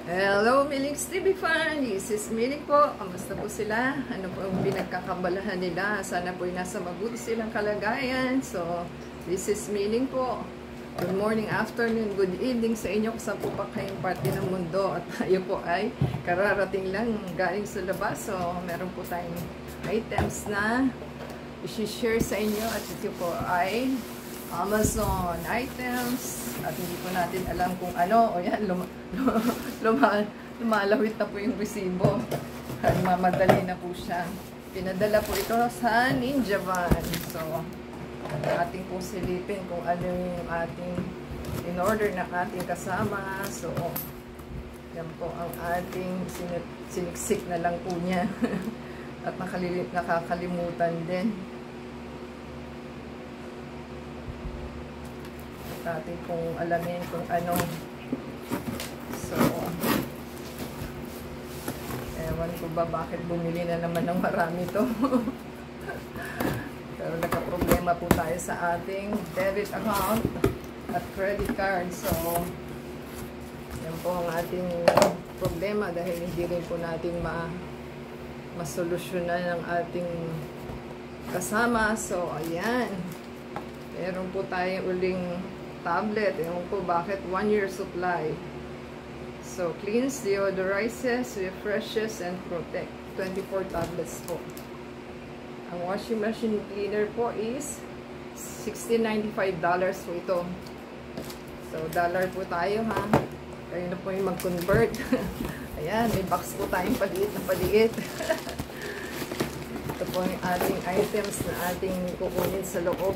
Hello, Miling's TV fan! This is Miling po. Kamusta po sila? Ano po ang pinagkakabalahan nila? Sana po ay nasa mabuti silang kalagayan. So, this is Miling po. Good morning, afternoon, good evening sa inyo kung saan po pa kayong parte ng mundo. At tayo po ay kararating lang galing sa labas. So, meron po tayong items na i-share sa inyo. At ito po ay Amazon items at hindi po natin alam kung ano. O yan, lumalawit na po yung resibo at mamadali na po siya. Pinadala po ito sa Ninja Van. So, ating pong silipin kung ano yung ating in-order na ating kasama. So, yan po ang ating siniksik na lang po niya at nakakalimutan din. Ating kung alamin kung ano. So, ewan ko ba bakit bumili na naman ng marami to. Pero nagka-problema po tayo sa ating debit account at credit card. So, yan po ang ating problema dahil hindi rin po natin masolusyonan ang ating kasama. So, ayan. Meron po tayo uling tablet. Ewan ko bakit 1 year supply. So, cleans, deodorizes, refreshes, and protect. 24 tablets po. Ang washing machine cleaner po is $16.95 po ito. So, dollar po tayo ha. Kayo na po yung mag-convert. Ayan, may box po tayong paliit na paliit. Ito po yung ating items na ating kukunin sa loob.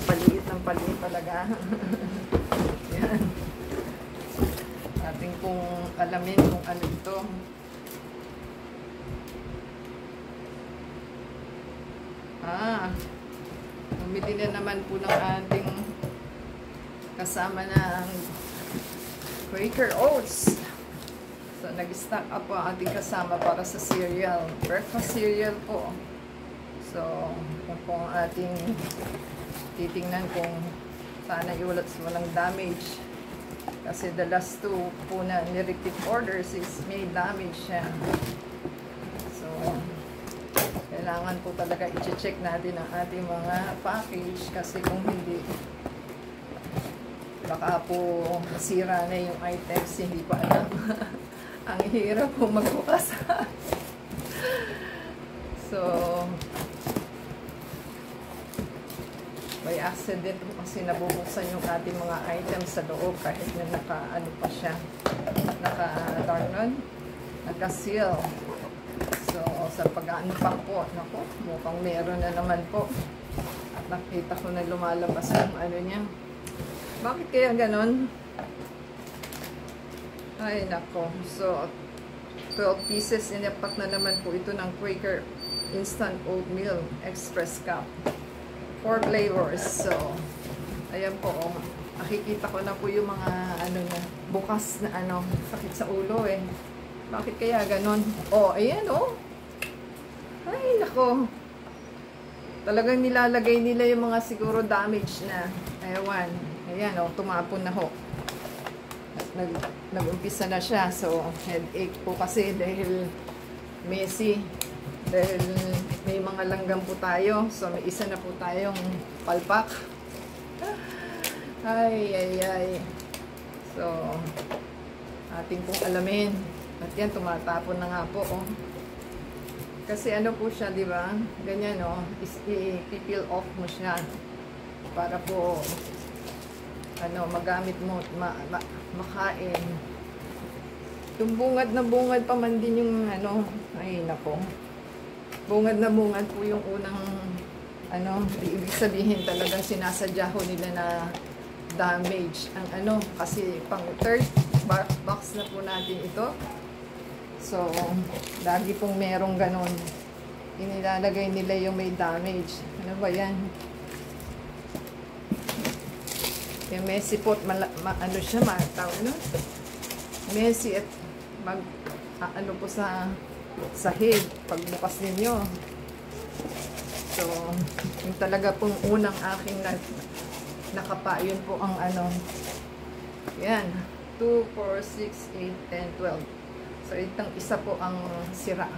Paliit ng paliit talaga. Yan. Ating kung alamin kung ano ito. Bumili na naman po ng ating kasama ng Quaker Oats. So, nag-stock up po ang ating kasama para sa cereal. Breakfast cereal po. So, kung po ang ating titingnan kung sana iulat sa walang damage. Kasi the last two po na nirective orders is may damage siya. So, kailangan po talaga i-check natin ang ating mga package kasi kung hindi, baka po masira na yung items, hindi pa alam. Ang hirap po magbukas. So, by accident po kasi nabubuksan yung ating mga items sa loob kahit na naka-ano pa siya, naka-seal. So, sa pag-unpack po, naku, mukhang meron na naman po. At nakita ko na lumalabas yung ano niya. Bakit kaya ganon? Ay, nako. So, 12 pieces, inapak na naman po ito ng Quaker Instant Oatmeal Express Cup. 4 flavors. So, ayan po, oh. Nakikita ko na po yung mga, ano na, bukas na, ano, sakit sa ulo, eh. Bakit kaya ganon? Oh, ayan, oh. Ay, nako. Talagang nilalagay nila yung mga siguro damage na. Ewan. Ayan, oh, tumapon na ho. Nag-umpisa na siya. So, headache po kasi dahil messy. Dahil may mga langgam po tayo. So, may isa na po tayong palpak. Ay, ay, ay. So, ating pong alamin. At yan, tumatapon na nga po, oh. Kasi ano po siya, di ba? Ganyan, oh. I-peel off mo siya. Para po, ano, magamit mo, makain. Yung bungad na bungad pa man din yung, ano, ay, nako. Bungad na bungad po yung unang, ano, ibig sabihin talagang sinasadya ho nila na damage. Ang ano, kasi pang third box na po natin ito. So, lagi pong merong ganon. Inilalagay nila yung may damage. Ano ba yan? Yung messy pot, ano siya, matawag, no? Messy at ano po sa sahig, pagbukas ninyo. So, yung talaga pong unang aking nakapa, yun po ang ano, yan. 2, 4, 6, 8, 10, 12. So, itang isa po ang sira.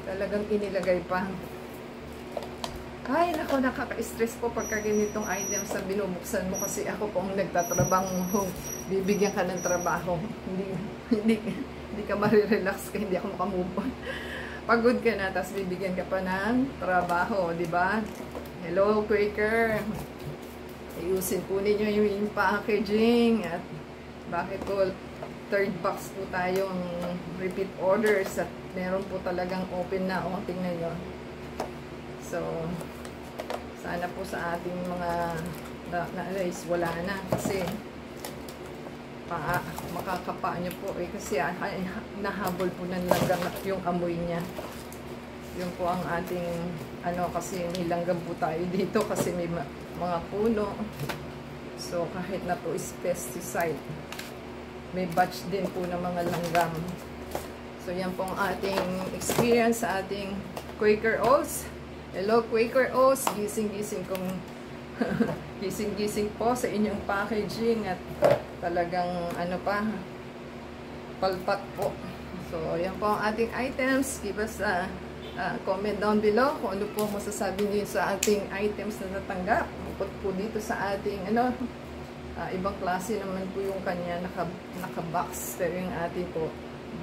Talagang inilagay pa. Ay, nako, nakaka-stress po pagka ganitong items na binubuksan mo kasi ako po ang nagtatrabaho. Bibigyan ka ng trabaho. Hindi ka marirelax ka, hindi ako makamove on. Pagod ka na, tapos bibigyan ka pa ng trabaho, di ba? Hello, Quaker. Ayusin po ninyo yung packaging. At bakit po third box po tayong repeat orders at meron po talagang open na. O, tingnan nyo. So, sana po sa ating mga na-alis, wala na. Kasi, makakapa nyo po eh. Kasi nahabol po ng langgam yung amoy niya. Yun po ang ating, kasi nilanggam po tayo dito kasi may mga puno. So, kahit na po is pesticide, may batch din po ng mga langgam. So, yan po ang ating experience sa ating Quaker Oats. Hello, Quaker Oats. Gising-gising kong gising-gising po sa inyong packaging at talagang palpat po. So, yan po ang ating items. Give us a comment down below kung ano po masasabi niyo sa ating items na natanggap. Bukod po dito sa ating ibang klase naman po yung kanya naka-box. Pero yung ating po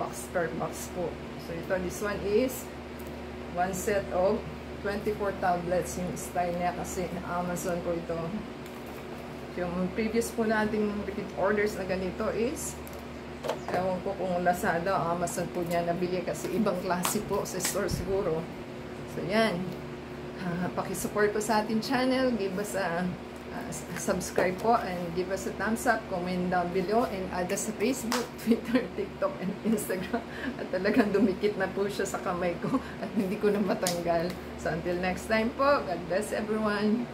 box per box po. So, this one is one set of 24 tablets yung style niya kasi Amazon po ito. Yung previous po nating repeat orders na ganito is ewan ko kung Lazada o Amazon po niya nabili kasi ibang klase po sa store siguro. So yan, pakisupport po sa ating channel, give us a subscribe po and give us a thumbs up, comment down below and add us sa Facebook, Twitter, TikTok and Instagram. At talagang dumikit na po siya sa kamay ko at hindi ko na matanggal. So until next time po, God bless everyone.